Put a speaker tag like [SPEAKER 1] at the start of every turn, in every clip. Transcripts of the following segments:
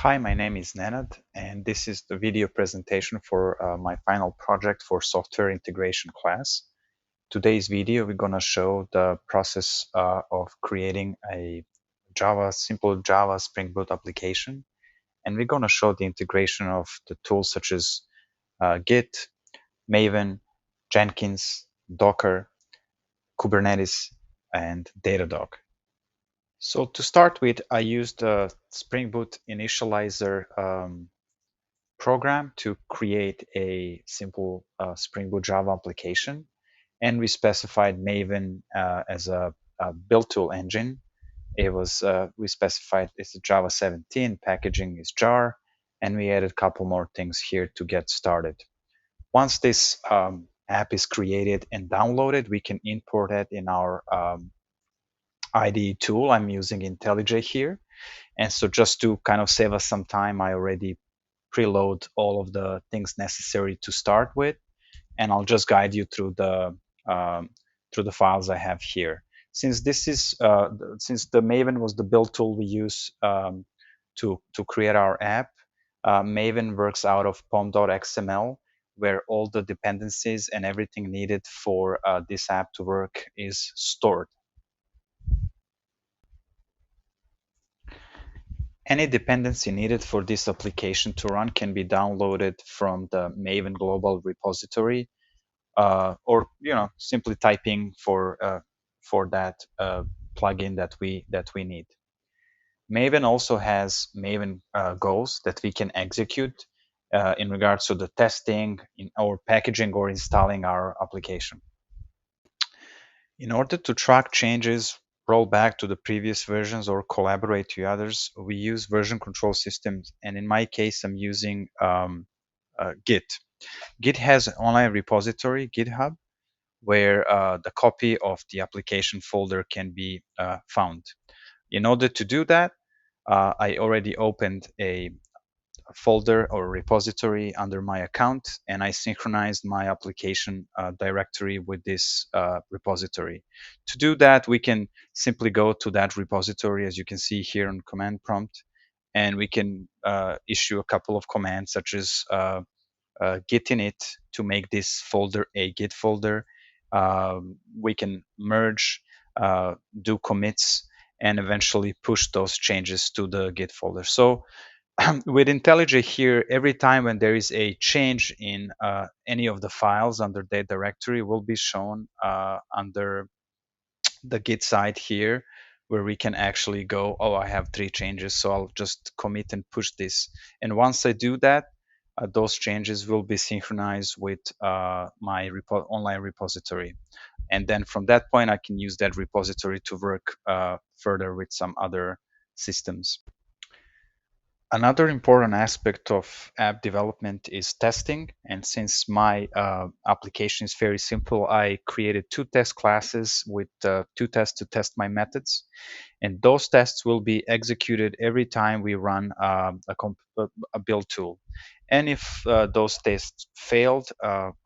[SPEAKER 1] Hi, my name is Nenad, and this is the video presentation for my final project for software integration class. Today's video, we're going to show the process of creating a simple Java Spring Boot application. And we're going to show the integration of the tools such as Git, Maven, Jenkins, Docker, Kubernetes, and Datadog. So to start with, I used the Spring Boot initializer program to create a simple Spring Boot Java application. And we specified Maven as a build tool engine. We specified it's a Java 17, packaging is jar, and we added a couple more things here to get started. Once this app is created and downloaded, we can import it in our IDE tool. I'm using IntelliJ here. And so just to kind of save us some time, I already preload all of the things necessary to start with, and I'll just guide you through the files I have here. Since since the Maven was the build tool we use to create our app, Maven works out of pom.xml, where all the dependencies and everything needed for this app to work is stored. Any dependency needed for this application to run can be downloaded from the Maven global repository, or simply typing for that plugin that we need. Maven also has Maven goals that we can execute in regards to the testing, or packaging, or installing our application. In order to track changes, roll back to the previous versions, or collaborate with others, we use version control systems. And in my case, I'm using Git. Git has an online repository, GitHub, where the copy of the application folder can be found. In order to do that, I already opened a folder or repository under my account, and I synchronized my application directory with this repository. To do that, we can simply go to that repository, as you can see here on command prompt, and we can issue a couple of commands such as git init to make this folder a Git folder. We can merge, do commits, and eventually push those changes to the Git folder. So with IntelliJ here, every time when there is a change in any of the files under that directory will be shown under the Git side here, where we can actually go, oh, I have 3 changes, so I'll just commit and push this. And once I do that, those changes will be synchronized with my online repository. And then from that point, I can use that repository to work further with some other systems. Another important aspect of app development is testing. And since my application is very simple, I created 2 test classes with 2 tests to test my methods. And those tests will be executed every time we run a build tool. And if those tests failed,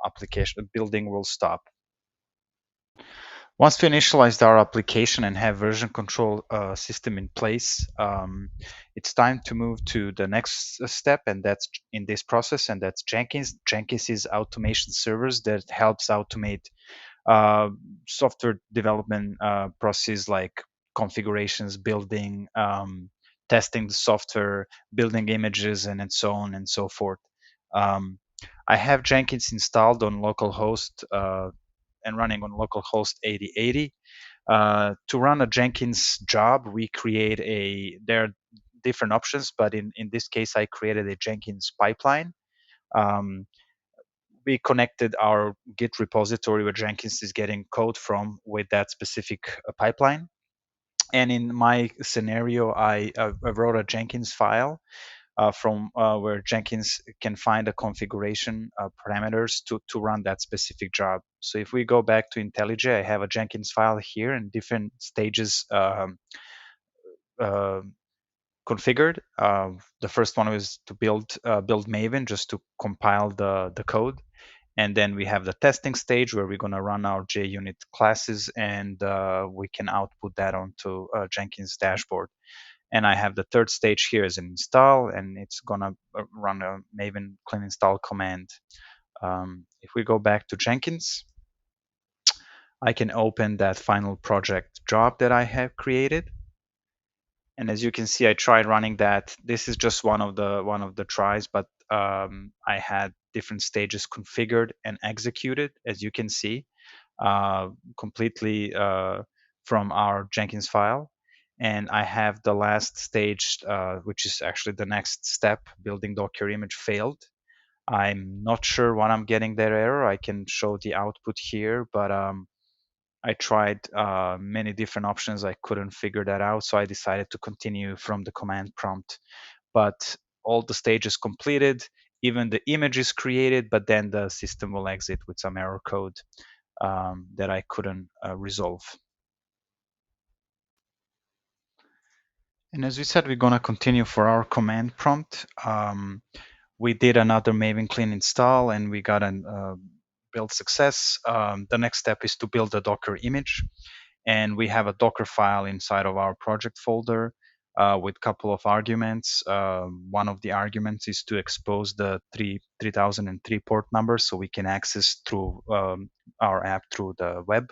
[SPEAKER 1] application building will stop. Once we initialized our application and have version control system in place, it's time to move to the next step, and that's in this process, and that's Jenkins. Jenkins is automation servers that helps automate software development processes like configurations, building, testing the software, building images, and so on and so forth. Um, I have Jenkins installed on localhost and running on localhost 8080. To run a Jenkins job, we create there are different options, but in this case, I created a Jenkins pipeline. Um, we connected our Git repository where Jenkins is getting code from with that specific pipeline. And in my scenario, I wrote a Jenkins file from where Jenkins can find the configuration parameters to run that specific job. So if we go back to IntelliJ, I have a Jenkins file here in different stages uh, configured. The first one was to build Maven, just to compile the code. And then we have the testing stage where we're going to run our JUnit classes, and we can output that onto Jenkins dashboard. And I have the third stage here as an install, and it's gonna run a Maven clean install command. If we go back to Jenkins, I can open that final project job that I have created. And as you can see, I tried running that. This is just one of the tries, but I had different stages configured and executed, as you can see, completely from our Jenkins file. And I have the last stage, which is actually the next step, building Docker image failed. I'm not sure what I'm getting that error. I can show the output here, but I tried many different options. I couldn't figure that out, so I decided to continue from the command prompt. But all the stages completed, even the image is created, but then the system will exit with some error code that I couldn't resolve. And as we said, we're going to continue for our command prompt. We did another Maven clean install and we got a build success. The next step is to build a Docker image. And we have a Docker file inside of our project folder with a couple of arguments. One of the arguments is to expose the 3003 port number so we can access through our app through the web.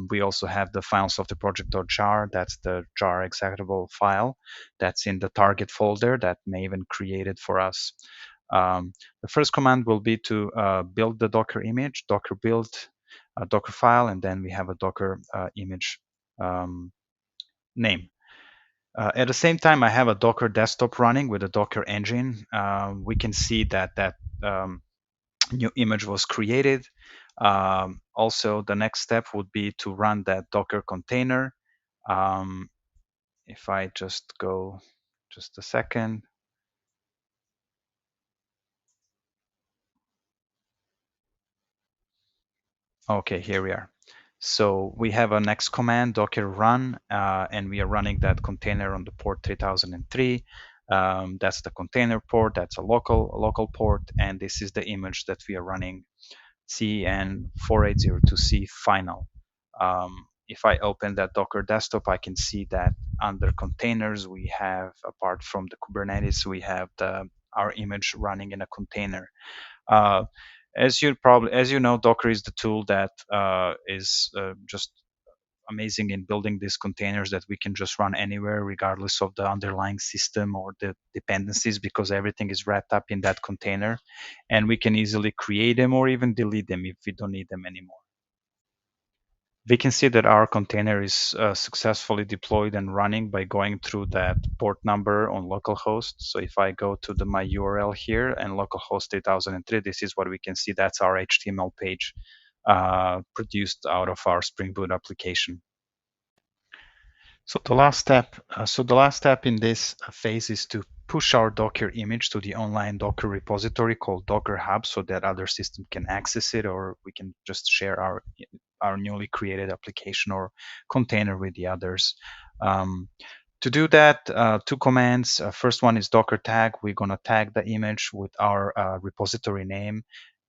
[SPEAKER 1] We also have the files of the project.jar. That's the jar executable file that's in the target folder that Maven created for us. The first command will be to build the Docker image, Docker build, a Docker file, and then we have a Docker image name. At the same time, I have a Docker desktop running with a Docker engine. We can see that um, new image was created. Also, the next step would be to run that Docker container. Um, if I just go just a second. Okay, here we are. So we have a next command, docker run, and we are running that container on the port 3003. That's the container port. That's a local port, and this is the image that we are running, CN4802C final. If I open that Docker desktop, I can see that under containers, we have, apart from the Kubernetes, we have our image running in a container. Uh, as you know, Docker is the tool that is just amazing in building these containers that we can just run anywhere, regardless of the underlying system or the dependencies, because everything is wrapped up in that container, and we can easily create them or even delete them if we don't need them anymore. We can see that our container is successfully deployed and running by going through that port number on localhost. So if I go to my URL here and localhost 3003, this is what we can see. That's our HTML page produced out of our Spring Boot application. So the last step in this phase is to push our Docker image to the online Docker repository called Docker Hub, so that other systems can access it, or we can just share our newly created application or container with the others. To do that, two commands. First one is Docker tag. We're gonna tag the image with our repository name,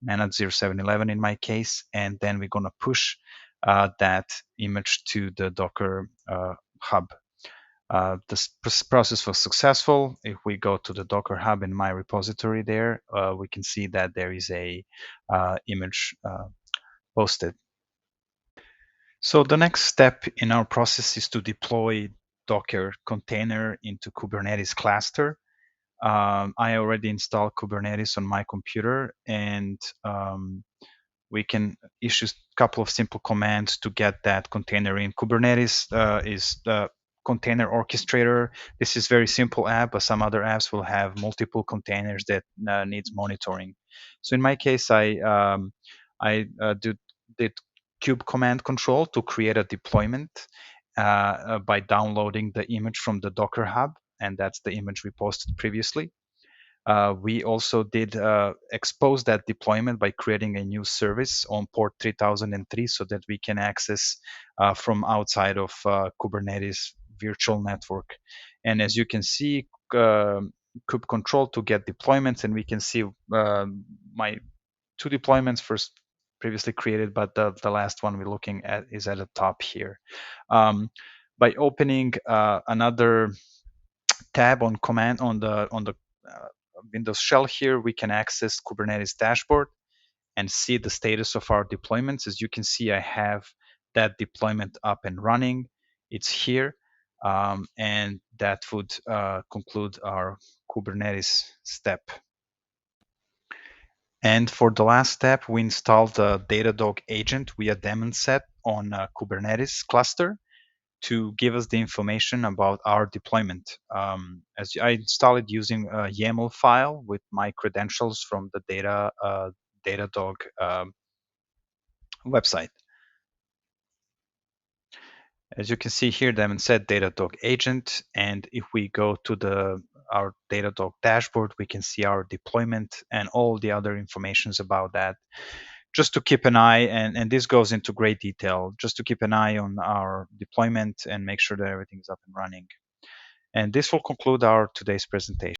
[SPEAKER 1] manage0711 in my case, and then we're gonna push that image to the Docker Hub. This process was successful. If we go to the Docker Hub in my repository there, we can see that there is a image posted. So the next step in our process is to deploy Docker container into Kubernetes cluster. I already installed Kubernetes on my computer, and we can issue a couple of simple commands to get that container in. Kubernetes is the container orchestrator. This is very simple app, but some other apps will have multiple containers that needs monitoring. So in my case, did kube command control to create a deployment by downloading the image from the Docker Hub, and that's the image we posted previously. We also did expose that deployment by creating a new service on port 3003 so that we can access from outside of Kubernetes virtual network. And as you can see, kube control to get deployments, and we can see my two deployments first previously created, but the last one we're looking at is at the top here. By opening another tab on command on the Windows shell here, we can access Kubernetes dashboard and see the status of our deployments. As you can see, I have that deployment up and running. It's here, and that would conclude our Kubernetes step. And for the last step, we installed the Datadog agent via daemon set on a Kubernetes cluster to give us the information about our deployment. As I installed it using a YAML file with my credentials from the Datadog website. As you can see here, daemon set Datadog agent, and if we go to our Datadog dashboard, we can see our deployment and all the other informations about that. Just to keep an eye, and this goes into great detail, just to keep an eye on our deployment and make sure that everything is up and running. And this will conclude our today's presentation.